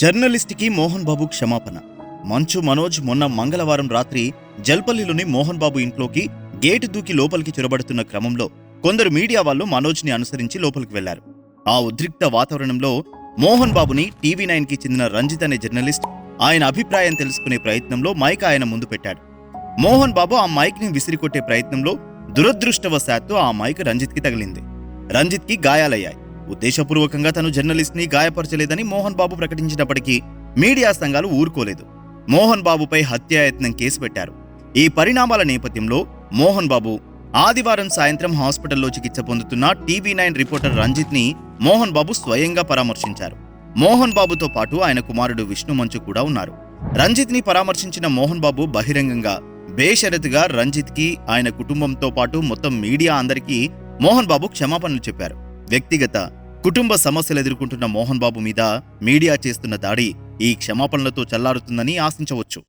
జర్నలిస్ట్కి మోహన్ బాబు క్షమాపణ. మంచు మనోజ్ మొన్న మంగళవారం రాత్రి జల్పల్లిలోని మోహన్ బాబు ఇంట్లోకి గేటు దూకి లోపలికి చొరబడుతున్న క్రమంలో కొందరు మీడియా వాళ్ళు మనోజ్ని అనుసరించి లోపలికి వెళ్లారు. ఆ ఉద్రిక్త వాతావరణంలో మోహన్ బాబుని టీవీ9కి చెందిన రంజిత్ అనే జర్నలిస్ట్ ఆయన అభిప్రాయం తెలుసుకునే ప్రయత్నంలో మైక్ ఆయన ముందు పెట్టాడు. మోహన్ బాబు ఆ మైక్ ని విసిరికొట్టే ప్రయత్నంలో దురదృష్టవశాత్తు ఆ మైక్ రంజిత్కి తగిలింది. రంజిత్కి గాయాలయ్యాయి. ఉద్దేశపూర్వకంగా తను జర్నలిస్ట్ ని గాయపరచలేదని మోహన్ బాబు ప్రకటించినప్పటికీ మీడియా సంఘాలు ఊరుకోలేదు. మోహన్ బాబుపై హత్యాయత్నం కేసు పెట్టారు. ఈ పరిణామాల నేపథ్యంలో మోహన్ బాబు ఆదివారం సాయంత్రం హాస్పిటల్లో చికిత్స పొందుతున్న టీవీ9 రిపోర్టర్ రంజిత్ ని మోహన్ బాబు స్వయంగా పరామర్శించారు. మోహన్ బాబుతో పాటు ఆయన కుమారుడు విష్ణు మంచు కూడా ఉన్నారు. రంజిత్ ని పరామర్శించిన మోహన్ బాబు బహిరంగంగా బేషరతుగా రంజిత్ కి ఆయన కుటుంబంతో పాటు మొత్తం మీడియా అందరికీ మోహన్ బాబు క్షమాపణలు చెప్పారు. వ్యక్తిగత కుటుంబ సమస్యలు ఎదుర్కొంటున్న మోహన్ బాబు మీద మీడియా చేస్తున్న దాడి ఈ క్షమాపణలతో చల్లారుతుందని ఆశించవచ్చు.